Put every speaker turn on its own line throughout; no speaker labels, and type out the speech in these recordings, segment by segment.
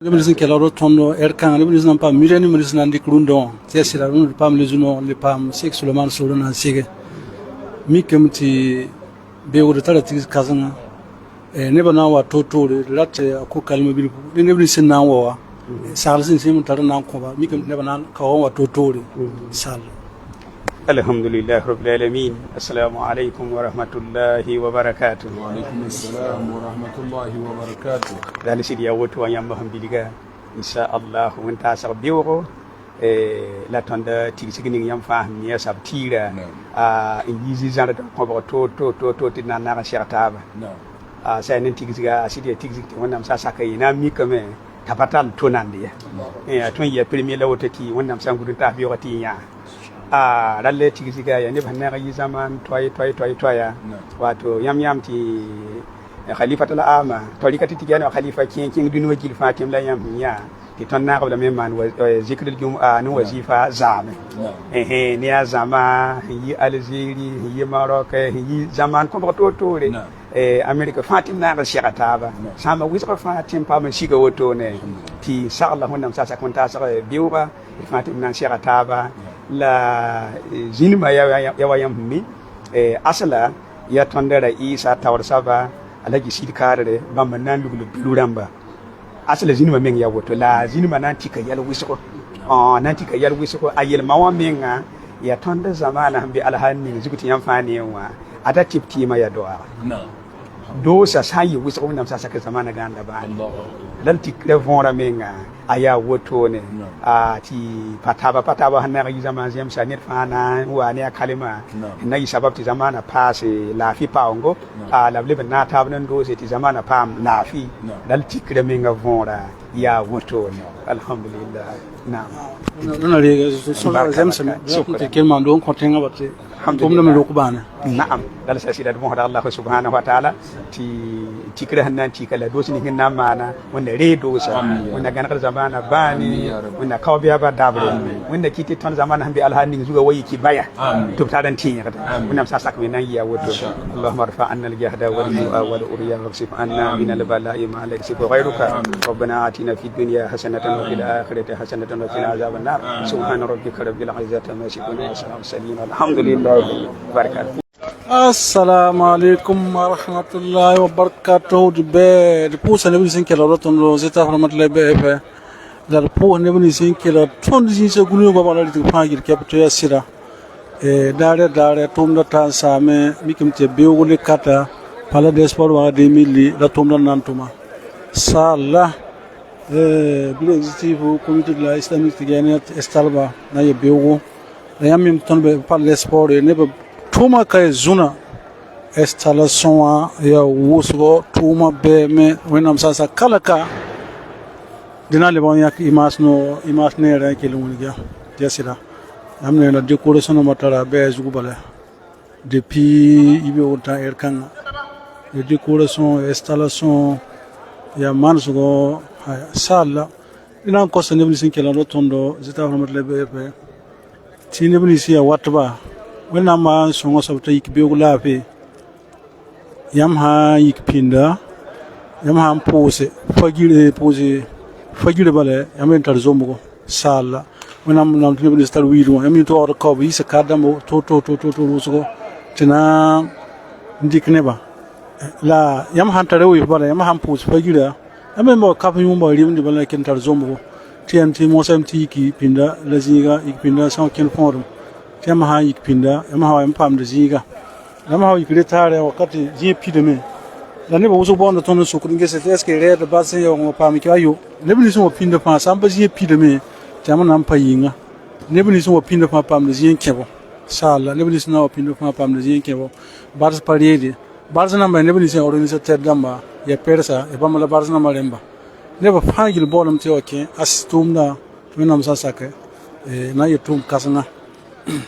Lebilis kelaro tondo erkan lebilis nan pa mireni lebilis nan dikrundo tesira run pam lezuno le pam sek suleman solona sege mikemti be wuro tara tigis kazanga ne bana wa toto latte ko kalma bil lebilis nan wa salsin sim tar nan ko ba mikemti ne bana kawo wa toto sal
alhamdulillah rabbil alamin assalamu alaikum wa rahmatullahi wa barakatuh
wa alaikum assalam wa rahmatullahi wa barakatuh
dal sidi ya woto wa yamba hamdiliga insha Allah mun ta sar biwro la tonda tigisini yam faham ya sabtira ingizi zara ko to tinna na shartaba sai nen tigisiga asidi tigisiti wannan sa sakai na mi kame tapatal tonande ya ton ya premier la wotati wannan san gudun ta biyo tinya lalle tigisiga ya ne banna ga zaman toy wato yam ti khalifatul ama tarikati tigana khalifa kin dinu wajil fatim la yam ya ti tonna qabla memman zikrul jum'a ni wazifa zame ni ya zama yi alziri yi maroc yi zaman ko to re america fatim na ga shakataba sama wisqa fatim pa man shiga woto ne ti sallallahu alaihi wasallam sa kunta sa biuba fatim na shakataba la zinima ya wayam mi asala ya tondera isa tawar saba alaji sidkare bamba nan lugulu biluramba asala zinima men ya woto la zinima nan tika yal wisoko nan tika yal wisoko ayel mawa menga ya tonda zamana hambi alhanni zukuti yam fani wa ada tipti ma ya doa do sa sayi wisoko nam sa saka zamana ganda ba dan tikre vora menga aya woto ne ti pataba hanna yi zaman zam sanir fana wa ne kalima na yi sabab ti zamana pase la fi paongo la blebe na tabnan do se ti zamana pam la fi dal tikre menga vora ya woto ne alhamdulillah na'am
nana re so zam sam te kelma do ko tenga batte alhamdulillah me lokubana
na'am dal sa sida mo Allah subhanahu wa ta'ala ti tikre hannan ti kala do sin hinna mana wanda re do sa wanda ganar zamana bani wanda kawbiya ba dabre wanda kiti ton zamana hambi alhanin zuga wayi ki baya to tadan tin yakata wanda sa sak menan ya woto allahumma arfa anna al-jahda wal ju'a wal uriya waksif anna min al-bala'i ma la yasifu ghayruka rabbana atina fid dunya hasanatan wa fil akhirati hasanatan wa qina adhaban nar subhana rabbika rabbil izzati amma yasifun wa salamun alhamdulillah barakatuh. Assalamu
alaikum wa rahmatullahi wa barakatuh de pousa ne bisin kala roton lo zeta rahmatullahi be la po ne bisin kala ton din se gulu ba bala ti fangir kapto ya sira dare tum da ta same mikim te be wole kata pala de sport wa de milli la tum da nantuma sala bi executive committee de la islamic tigania estalba na ye bewo na yamim ton be pala de sport ne be tuma kay zuna installation ya wusgo tuma be me wenam sasa kalaka dina le bon yak image ne ra ke lu ngia jasira amne la décoration matara be zugu bala depuis ibe wota erkan de décoration installation ya mansugo sala ina ko sene bisin kala rotondo zeta rahmat le be tine bilisi ya watba wena ma songo sabta yik be gulafe yam ha yik pinda yam ha pose fagire bale yam entar zombo sala wena nam tine bi star wiru yam to or ko bi se kadam to rusugo tina ndikne ba la yam ha tare wi bale yam ha pose fagire yam mo kafu yum ba rim di bale ken tar zombo TNT mo sam tiki pinda la ziga yik pinda sans ken forum yama ha yik pinda yama ha yam pam de ziga yama ha yik retare wakati zi pideme la ne ba wuso bonda ton so ko ngese eske re de base yo mo pam ki ayo ne bi so pinda pa samba zi pideme tama nam pa yinga ne bi so pinda pa pam de zi kebo sala ne bi so na pinda pa pam de zi kebo bars pariede bars na ba ne bi so organisateur damba ya persa e ba mala bars na malemba ne ba fangil bonam te oke astum da menam sa sake na yetum kasanga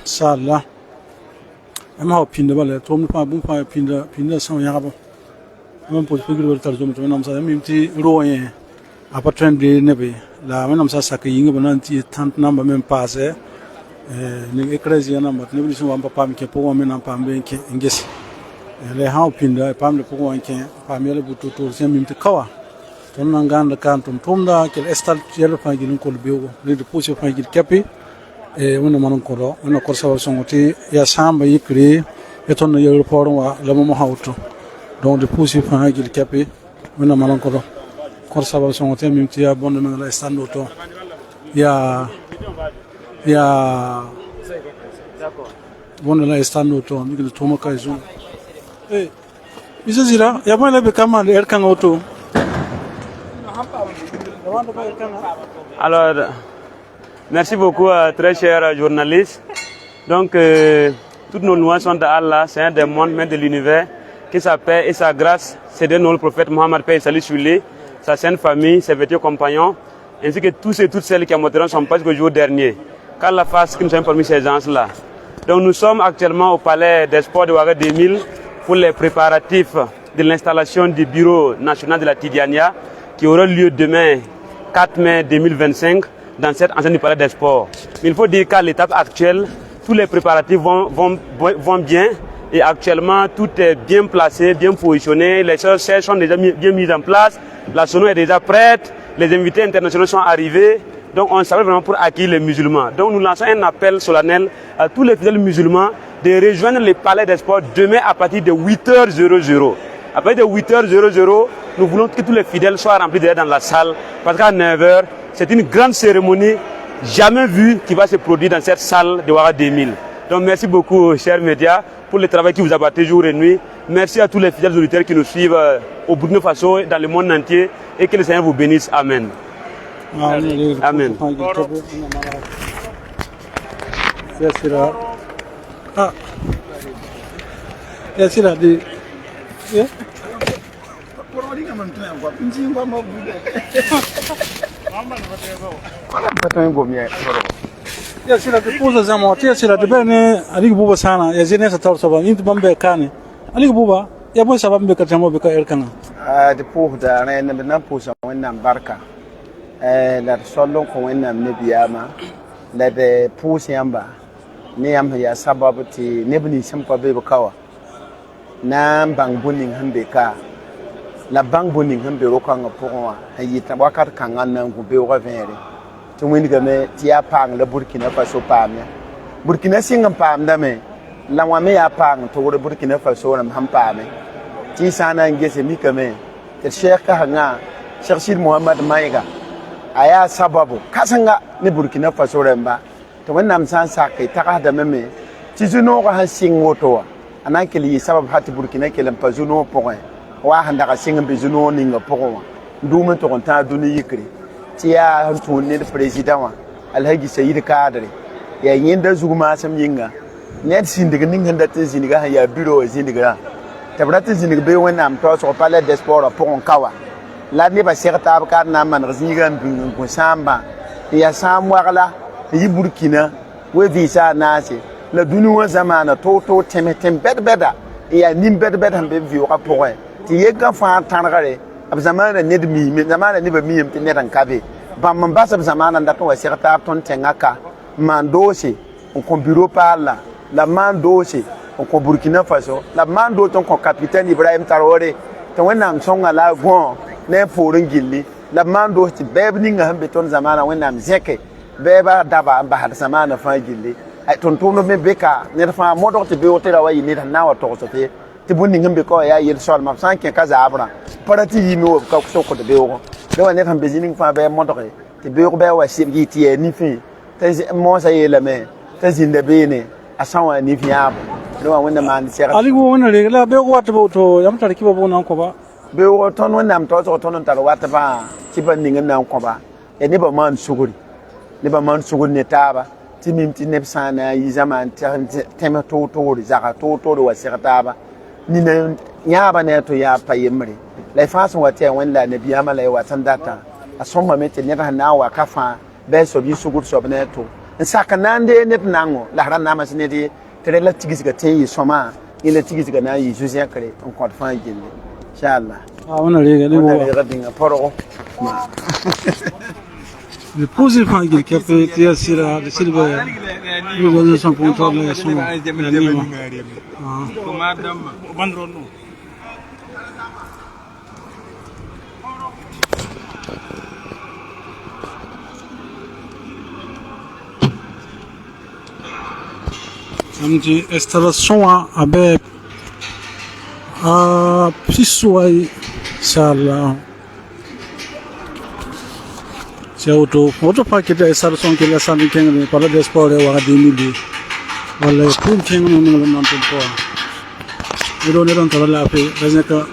sala ama pinda bale tom pa bum pa pinda son yabo am po figure tar zum to nam sa mimti roye apa trend de nebe la nam sa sake yinga banan ti tant number mem passe ni ecclesia number ne bi so wamba pam ke po men nam pam ben ke ngesi le ha pinda pam le po wan ke pam yele butu to sem mimti kawa ton nanganda kan tumda kel estal yelo fangi nin ko biwo le de pousse fangi kapi e wona manon ko do wona ko sawa songoti ya samba yikri e ton yelo poron wa la mo hawto donc de pousse fangi kapi wona manon ko do ko sawa songoti min tiya bonde men la stando to ya bonde la stando to mi ko to mo kaizu e bizazira ya bana be kama le erkan auto.
Alors, merci beaucoup, très chers journalistes. Donc, toutes nos louanges sont d'Allah, Seigneur des mondes, Maître de l'univers, que sa paix et sa grâce, c'est de nous le prophète Mohammed, paix et salut sur lui, sa sainte famille, ses vertueux compagnons, ainsi que tous et toutes celles qui montreront son pas jusqu'au jour dernier. Qu'Allah fasse que nous soyons parmi ces gens-là. Donc, nous sommes actuellement au palais des sports de Ouaga 2000 pour les préparatifs de l'installation du bureau national de la Tidjania, qui aura lieu demain, 4 mai 2025, dans cette enceinte du Palais des Sports. Mais il faut dire qu'à l'étape actuelle, tous les préparatifs vont bien et actuellement tout est bien placé, bien positionné, les choses sont déjà bien mises en place, la sono est déjà prête, les invités internationaux sont arrivés, donc on s'appelle vraiment pour accueillir les musulmans. Donc nous lançons un appel solennel à tous les fidèles musulmans de rejoindre le Palais des Sports demain à partir de 8h00. À partir de 8h00, nous voulons que tous les fidèles soient remplis déjà dans la salle, parce qu'à 9h, c'est une grande cérémonie jamais vue qui va se produire dans cette salle de Ouaga 2000. Donc merci beaucoup, chers médias, pour le travail qui vous abattez jour et nuit. Merci à tous les fidèles auditeurs qui nous suivent au Burkina Faso et dans le monde entier, et que le Seigneur vous bénisse. Amen. Amen.
Ya sila kupuza zama watia sila debene aligi buba sana ya zine sa tawso ba intu bambe kane aligi buba ya boy sabab be katamo be ka erkana
de pour da ne na pusa wannan barka la solon ko wannan ne biyama la de pusa yamba ne yam ya sababu ti ne bini sampa be kawa na bang buning hambe ka la bang buning hambe ro kan pour wa hayita wakat kan nan ko be wa vere to wini game ti ya pang la Burkina Faso pam ya Burkina singam pam da me la wa me ya pang to wo Burkina Faso na ham pam ti sana ngese mi kame te Sheikh ka hanga Sheikh Sid Muhammad Maiga aya sababu kasanga ni Burkina Faso remba to wannan san sa kai ta da me ti zuno ko han sing woto anan kili sabab hati Burkina kelam pa zuno point wa handa ka sing be zuno ninga point nduma to kon ta duni yikri tiya tunne president wa Alhaji Sayyid Kadri ya yinda zuguma sam yinga net sindiga ninga ndate zindiga ya bureau zindiga tabrate zindiga be wona am to so Palais des Sports pour on kawa la ne ba serta ka na man zindiga ndun ko samba ya samwala yi Burkina we visa nasi la dunu wa zamana to temetem bedbeda ya nim bedbeda be vi wa pour ti yega fa tanagare ab zamana ned mi zamana ni ba mi yem ne ran kabe ba man ba sab zamana nda to serta ton tengaka mandosi on ko bureau parla la mandosi on ko Burkina Faso la mando ton ko capitaine Ibrahim Traoré to wannan songa la gon ne forin gilli la mando ti bebni nga hambe ton zamana wannan zeke beba daba ba har zamana fa gilli ay ton tono me beka ne fa modo ti be wotera wayi ne na wa to so te ti bunni ngambe ko ya yel sol ma sanke kaza abra parati yi no ka so ko de be wo de wa ne tan bezinin fa be modo ti be ko be wa sibgi ti ni fi te mo sa yela me te zinde be ne asanwa ni fi abo de wa wonna man se
aligi wo wona le la be ko wata bo to yam tar ki bo nan ko ba
be wo ton wonna am to so ton tar wata ba ti ban ninga nan ko ba e ne ba man suguri ne ba man suguri ne taba ti mim ti ne sana yi zaman tema to zaka to wa sirtaba ni ne nyaba ne to ya payemre la façon wa te won la ne biya mala wa tan data asomma mete ne na wa kafa be so bi sugur so ne to nsaka nande ne nango la ran na masine di tere la tigis ga te yi soma ile tigis ga na yi jusia kare on ko fa gille inshallah
wona le bo
ga dinga poro
le poser fa gil ke pe ti asira de silbe ni go son control la son la nima ko madam bandro no samedi installation abe a piswai sala c'est auto paquet installation que la salle king par le sport wa 2000 wala pour king non non to ko do don to la pe bazaka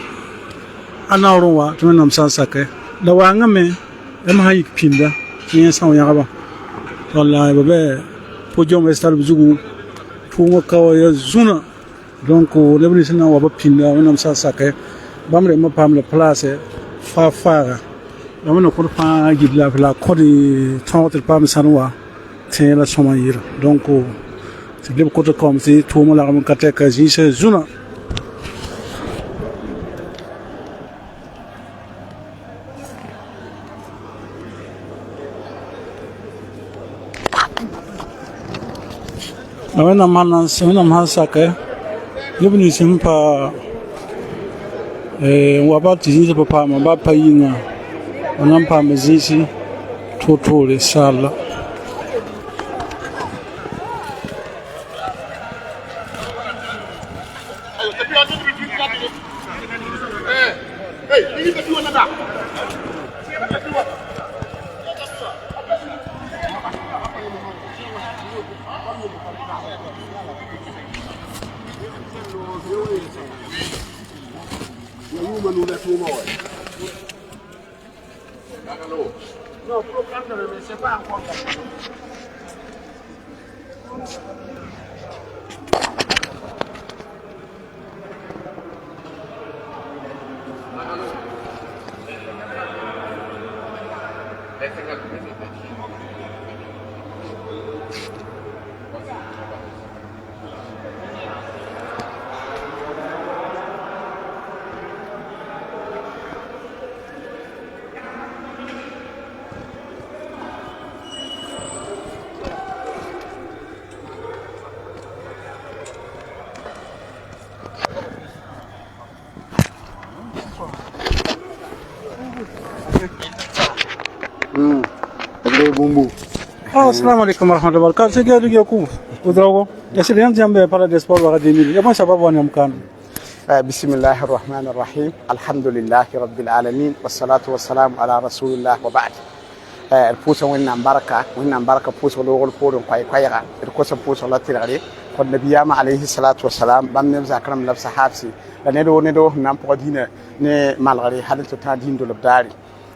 anauro wa to nam san sake da wa ngame em ha yik pinda ni san ya ba wallahi babe podium install buzugu pour ka ya zuna donc le bni sina wa ba pinda nam san sake bamre ma pam le place fa fara amana ko fa gidla la ko di tawtel pam sanwa te la soma yira donc c'est le côté comme si tout le monde a remonté quasi c'est zuna Awena mana semena mahasa ke yebni simpa waba tizi papa maba payinga onampa mezisi totole sala
Non, programme mais c'est pas encore.
Assalamu alaikum warahmatullahi wabarakatuh. C'est gars du coup. Odrago. Est-ce que rien jambe par le sport wa 2000. Comment ça va voir nyamkan?
Bismillahir rahmanir rahim. Alhamdulillahi rabbil alamin wassalatu wassalamu ala rasulillah wa ba'd. El puso winna baraka puso logol podon kwayra. El kosa puso la tirare. Kon nabiyama alayhi salatu wassalam bam ne zakram lab sahabsi. La ne do nam podina ne malgari hadal to tadin do labdari.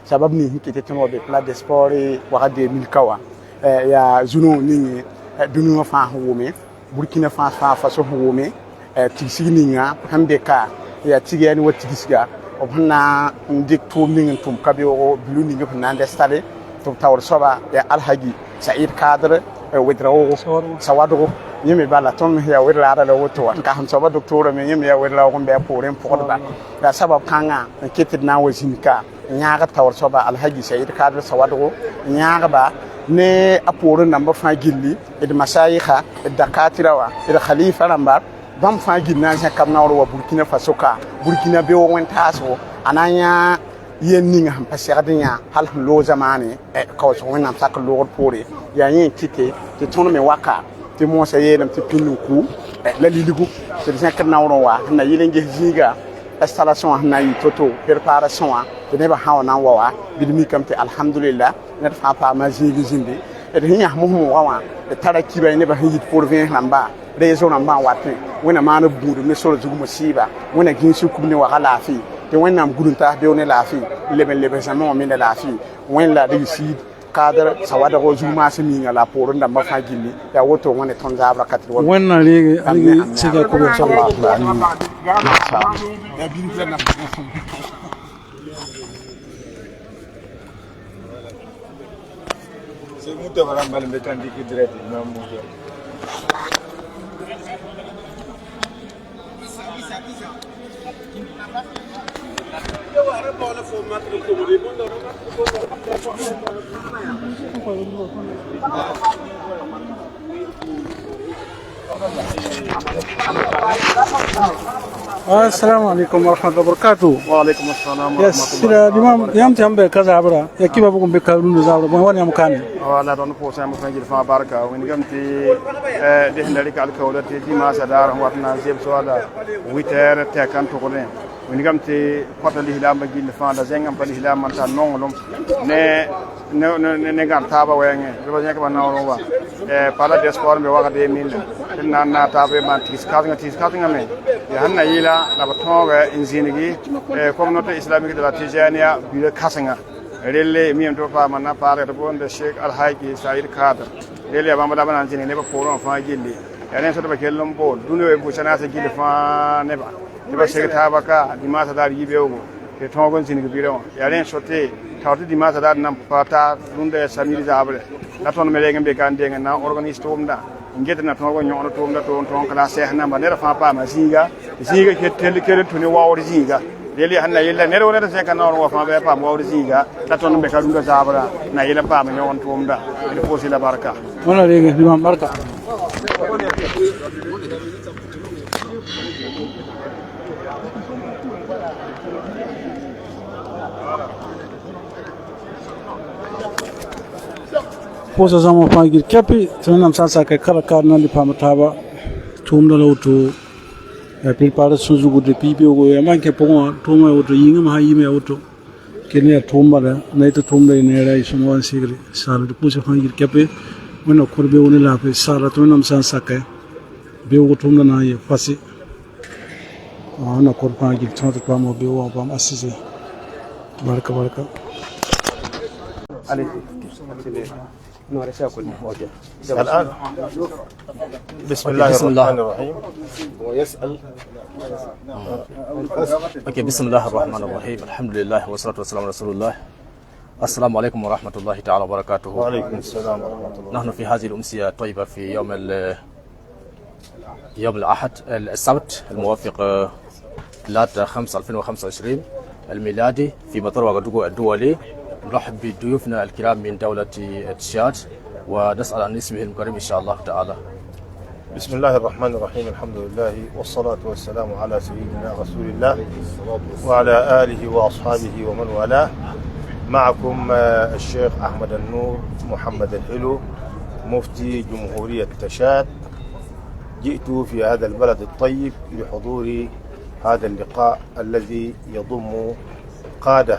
Sabab ni hikite tano be plat de sport wa 2000 kawa. Ya zuno ni dunu fa hume burkina faso hume tisigninga hambeka ya tigani wati gisga obna ndik to min tum kabe o bluni ngi nande stade to tawr soba ya alhaji said kadre wedrawo sawado yemi bala ton ya wirla ala woto ka ham soba docteur me yemi ya wirla ko be poren podba ya sabab kanga ketid na wazinka nyaaga tawr soba alhaji said kadre sawado nyaaga ba ne aporo namba fa gilli ed masayikha ed dakatirawa ed khalifa namba bam fa gilna sa kamna wa burkina faso ka burkina be won taso ananya yenninga ham pasirdinya hal lo zamane e ko so wonam sak lo pore ya yin tite te tono me waka te mo sa yenam te pinu ku la liligu te sa kamna wa na yilenge jiga installation na yi toto préparation de ne ba hawana wa bidmi kamte alhamdulillah net fa pa ma jigi zindi et hinya muhmu wa e tara kiba ne ba hiji pour 20 namba réseau namba watin wona ma na budu ne solo zugu musiba wona ginsu kubni wa lafi te wona am gudunta be wona lafi lebe zaman min lafi wona la de sid cadre sawada ko zuma simi ngala pour namba fa gilli ya woto wona ton zabra kat
wona legi siga ko sallallahu alaihi
ya bin plana c'est muta wala mbal be tan diki direct imam mo
Assalamu alaikum warahmatullahi wabarakatuh.
Wa alaikum assalam wa
Yes, sila imam tambe kaza abra ya kiba bukum be kalundu zabra bon wani am kane.
wala don po sam kan jil fa baraka woni gamti de ndari kal kawla te di ma sadar watna zeb soada 8h te kan to kolen woni gamti kota lihlam ba jil fa da zengam pa lihlam man ta nongolom ne gam taba wenge do nyaka ban nawro ba pala de sport be waga de min na na tabe man tis kazinga me ya hanna yila la batonga inzinigi communauté islamique de la Tijaniya bi kasanga relle mi to fa man na pare to bonde Sheikh Al Haji Said Kader relle ba mada banan jini ne ba poron fa gilli ya ne so to ba kellom bo dunwe bu sana sa gilli fa ne ba Sheikh Tabaka di masa dar yibe ogo ke tongon jini bi rewa ya ne so te tawti di masa dar nam pata dunde samiri zabre na ton mele ngambe kan de na organiste umda ngeta na tongo nyono to umda to ton kala se na ba ne fa pa ma ziga ke tel kere to ne wawri ziga deli hanna yilla ne wona se kan no fa be pa wawri ziga na ton be ka dunga zabra na yilla pa ma nyon to umda il faut la baraka
Wala rege imam barka. Posa zama fangir kapi tunam sasa kai kala karna li pamataba tumda lauto ya prepara suzugu de pipi ogo ya manke pongo tuma auto yinga ma yime auto kene tumba da na ito tumda ine ra iso wan sigri sala de posa fangir kapi wana korbe woni la pe sala tunam sasa kai be ogo tumda na ye pasi ana kor fangir tonto pamo be wa pam asise barka barka
Allez.
الآن بسم الله الرحمن الرحيم
ويسأل بسم الله الرحمن الرحيم الحمد لله والصلاة والسلام على رسول الله. السلام عليكم ورحمة الله تعالى وبركاته.
وعليكم السلام ورحمة الله.
نحن في هذه الأمسية الطيبة في يوم الأحد السبت الموافق 3/5/2025 الميلادي في مطار وغدوغو الدولي. نرحب بضيوفنا الكرام من دولة تشاد ونسأل عن اسمه الكريم إن شاء الله تعالى.
بسم الله الرحمن الرحيم الحمد لله والصلاة والسلام على سيدنا رسول الله وعلى آله وأصحابه ومن والاه. معكم الشيخ أحمد النور محمد الحلو مفتي جمهورية تشاد. جئت في هذا البلد الطيب لحضور هذا اللقاء الذي يضم قادة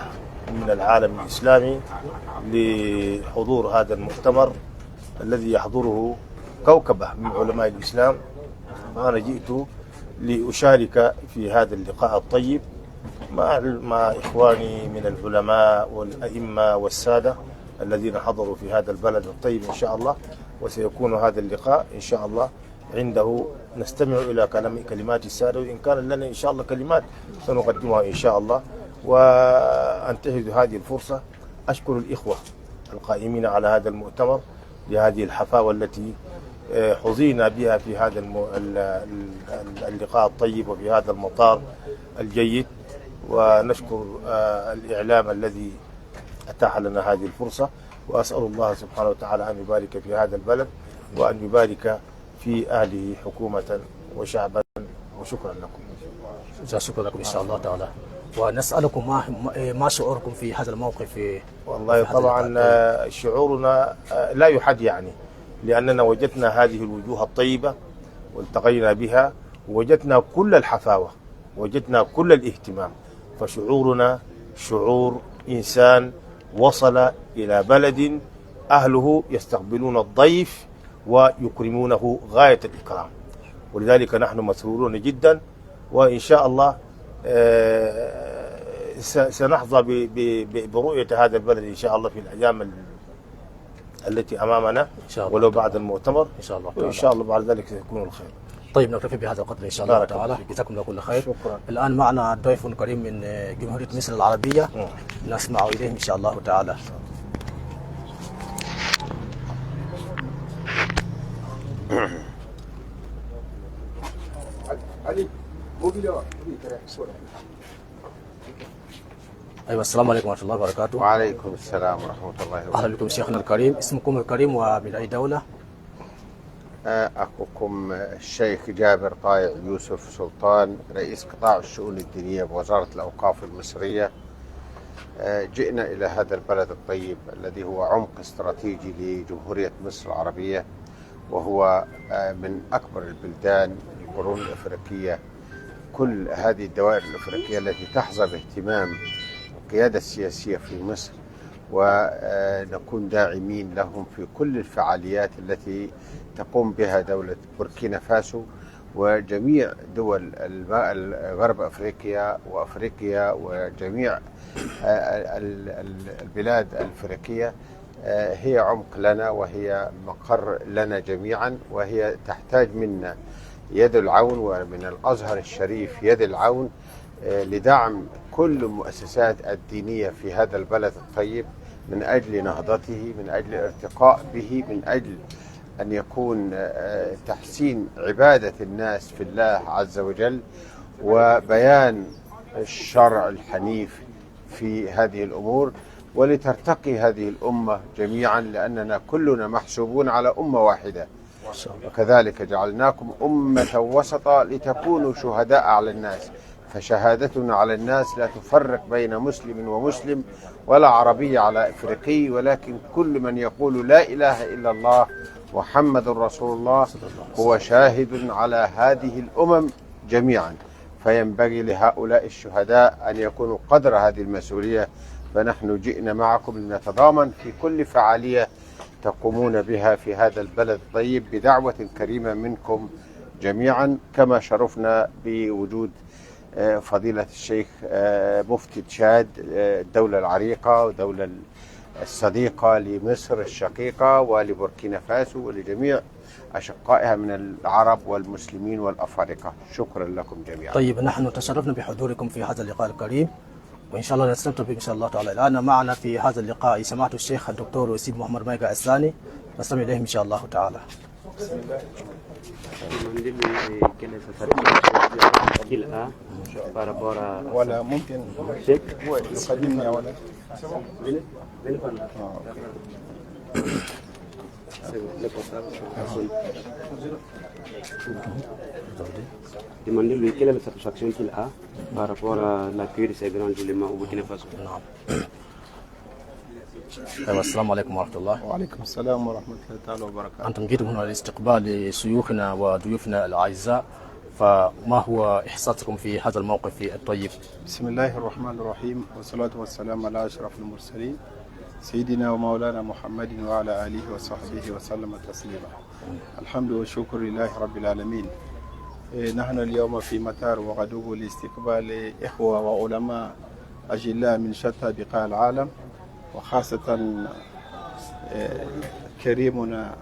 من العالم الإسلامي لحضور هذا المؤتمر الذي يحضره كوكبة من علماء الإسلام. وأنا جئت لأشارك في هذا اللقاء الطيب مع إخواني من العلماء والأئمة والسادة الذين حضروا في هذا البلد الطيب إن شاء الله. وسيكون هذا اللقاء إن شاء الله عنده نستمع إلى كلمات السادة، وإن كان لنا إن شاء الله كلمات سنقدمها إن شاء الله. وأنتهز هذه الفرصة أشكر الإخوة القائمين على هذا المؤتمر لهذه الحفاوة التي حظينا بها في هذا اللقاء الطيب وفي هذا المطار الجيد. ونشكر الإعلام الذي أتاح لنا هذه الفرصة، وأسأل الله سبحانه وتعالى أن يبارك في هذا البلد وأن يبارك في أهله حكومة وشعبا. وشكرا لكم.
شكرا لكم إن شاء الله تعالى. ونسألكم ما شعوركم في هذا الموقف؟
والله طبعا شعورنا لا يحد يعني، لأننا وجدنا هذه الوجوه الطيبة والتقينا بها، ووجدنا كل الحفاوة، وجدنا كل الاهتمام. فشعورنا شعور إنسان وصل إلى بلد أهله يستقبلون الضيف ويكرمونه غاية الإكرام، ولذلك نحن مسرورون جدا. وإن شاء الله سنحظى برؤية هذا البلد إن شاء الله في الأيام التي أمامنا، ولو بعد المؤتمر
إن شاء الله،
وإن شاء الله بعد ذلك سيكون الخير.
طيب نكتفي بهذا القدر إن شاء الله تعالى. جزاكم الله كل خير.
شكرا.
الآن معنا ضيف كريم من جمهورية مصر العربية، نسمع إليهم إن شاء الله تعالى. أيوة، السلام عليكم ورحمة الله وبركاته.
وعليكم السلام ورحمة الله وبركاته.
أهلا بكم شيخنا الكريم. اسمكم الكريم ومن أي دولة؟
أخوكم الشيخ جابر طايع يوسف سلطان رئيس قطاع الشؤون الدينية بوزارة الأوقاف المصرية. جئنا إلى هذا البلد الطيب الذي هو عمق استراتيجي لجمهورية مصر العربية، وهو من أكبر البلدان القرون الأفريقية. كل هذه الدوائر الأفريقية التي تحظى باهتمام القيادة السياسية في مصر، ونكون داعمين لهم في كل الفعاليات التي تقوم بها دولة بوركينا فاسو وجميع دول غرب أفريقيا وأفريقيا وجميع البلاد الأفريقية. هي عمق لنا وهي مقر لنا جميعا، وهي تحتاج منا يد العون، ومن الأزهر الشريف يد العون لدعم كل المؤسسات الدينية في هذا البلد الطيب من أجل نهضته، من أجل الارتقاء به، من أجل أن يكون تحسين عبادة الناس في الله عز وجل وبيان الشرع الحنيف في هذه الأمور، ولترتقي هذه الأمة جميعا، لأننا كلنا محسوبون على أمة واحدة. وكذلك جعلناكم أمة وسطا لتكونوا شهداء على الناس، فشهادتنا على الناس لا تفرق بين مسلم ومسلم ولا عربي على إفريقي، ولكن كل من يقول لا إله إلا الله محمد رسول الله هو شاهد على هذه الأمم جميعا. فينبغي لهؤلاء الشهداء أن يكونوا قدر هذه المسؤولية. فنحن جئنا معكم لنتضامن في كل فعالية تقومون بها في هذا البلد الطيب بدعوة كريمة منكم جميعا، كما شرفنا بوجود فضيلة الشيخ مفتي تشاد، الدولة العريقة والدولة الصديقة لمصر الشقيقة ولبوركينا فاسو ولجميع أشقائها من العرب والمسلمين والأفارقة. شكرا لكم جميعا.
طيب، نحن تشرفنا بحضوركم في هذا اللقاء الكريم، وإن شاء الله نستمتع به إن شاء الله تعالى. الآن معنا في هذا اللقاء سماحة الشيخ الدكتور وسيم محمد مايقا الثاني، نستمع إليه إن شاء الله تعالى.
ولا ممكن هو يقدمني أولا.
Demandez-lui quelle est la satisfaction qu'il a par rapport à l'accueil de ces grands éléments au Burkina Faso.
السلام عليكم ورحمة الله.
وعليكم السلام ورحمة الله تعالى وبركاته.
أنتم جئتم هنا لاستقبال شيوخنا وضيوفنا الأعزاء، فما هو إحساسكم في هذا الموقف الطيب؟
بسم الله الرحمن الرحيم، والصلاة والسلام على أشرف المرسلين سيدنا ومولانا محمد وعلى آله وصحبه وسلم تسليما. الحمد والشكر لله رب العالمين. نحن اليوم في مطار وغدوغو لاستقبال إخوة وعلماء أجلاء من شتى بقاع العالم، وخاصة كريمنا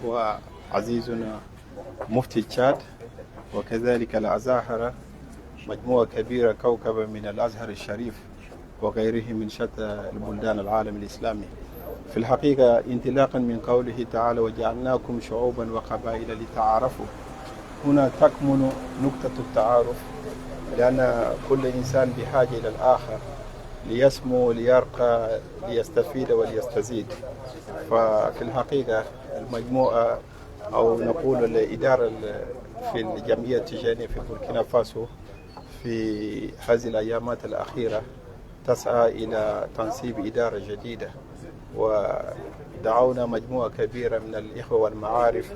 وعزيزنا مفتي تشاد، وكذلك الأزاهرة، مجموعة كبيرة كوكبة من الأزهر الشريف وغيره من شتى البلدان العالم الإسلامي. في الحقيقة انطلاقا من قوله تعالى وجعلناكم شعوبا وقبائل لتعارفوا، هنا تكمن نقطة التعارف، لأن كل إنسان بحاجة إلى الآخر ليسمو ليرقى ليستفيد وليستزيد. ففي الحقيقة المجموعة أو نقول الإدارة في الجمعية التجارية في بوركينا فاسو في هذه الأيامات الأخيرة تسعى إلى تنصيب إدارة جديدة، ودعونا مجموعة كبيرة من الإخوة والمعارف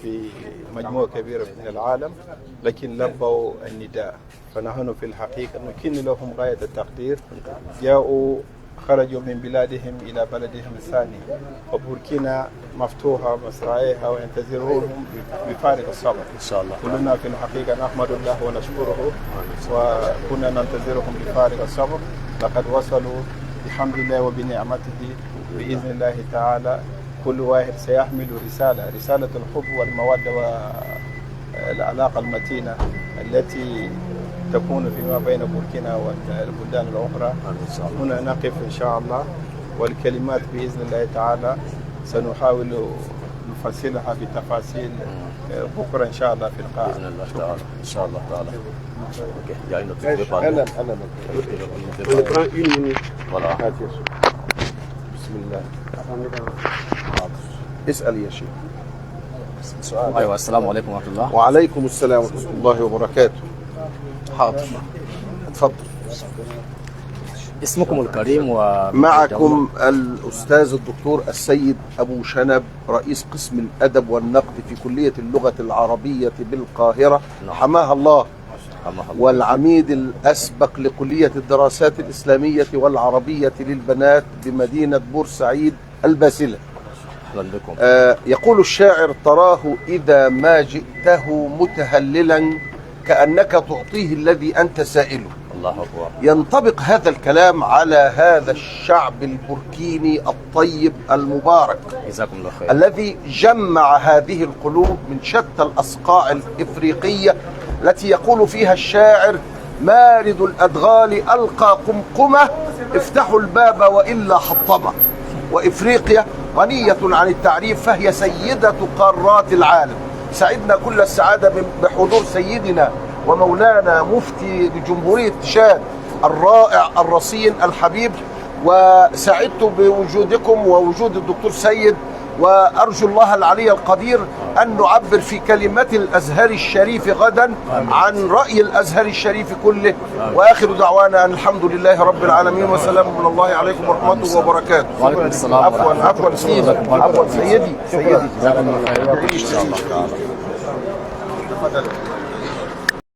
في مجموعة كبيرة من العالم، لكن لبوا النداء. فنحن في الحقيقة نكن لهم غاية التقدير. جاءوا خرجوا من بلادهم إلى بلدهم الثاني، وبوركينا مفتوحة مصراعيها وينتظرونهم بفارغ الصبر
إن شاء الله.
كلنا في الحقيقة نحمد الله ونشكره، وكنا ننتظرهم بفارغ الصبر. لقد وصلوا بحمد الله وبنعمته بإذن الله تعالى. كل واحد سيحمل رسالة الحب والمودة والعلاقة المتينة التي تكون فيما بين بوركينا والبلدان الأخرى. هنا نقف إن شاء الله، والكلمات بإذن الله تعالى سنحاول نفصلها بتفاصيل بكرة إن شاء الله في القاعة.
بإذن الله تعالى إن شاء الله تعالى.
بسم الله. اسأل يا شيخ.
سؤال.
ايوه السلام عليكم ورحمه الله.
وعليكم السلام ورحمة الله وبركاته. حاضر، اتفضل.
اسمكم الكريم
معكم الأستاذ الدكتور السيد أبو شنب، رئيس قسم الأدب والنقد في كلية اللغة العربية بالقاهرة حماها الله، والعميد الأسبق لكلية الدراسات الإسلامية والعربية للبنات بمدينة بورسعيد الباسلة. يقول الشاعر: تراه إذا ما جئته متهللا كأنك تعطيه الذي أنت سائله.
الله أكبر.
ينطبق هذا الكلام على هذا الشعب البوركيني الطيب المبارك،
جزاكم الله خير،
الذي جمع هذه القلوب من شتى الأصقاع الإفريقية التي يقول فيها الشاعر: مارد الأدغال ألقى قمقمة، افتحوا الباب وإلا حطمة. وإفريقيا غنية عن التعريف، فهي سيدة قارات العالم. سعدنا كل السعادة بحضور سيدنا ومولانا مفتي جمهورية تشاد الرائع الرصين الحبيب، وسعدت بوجودكم ووجود الدكتور سيد، وأرجو الله العلي القدير أن نعبر في كلمة الأزهر الشريف غدا عن رأي الأزهر الشريف كله. وآخر دعوانا أن الحمد لله رب العالمين، وسلام من الله عليكم ورحمته وبركاته.
وعليكم السلام.
عفوا سيدي،
جزاكم الله خير.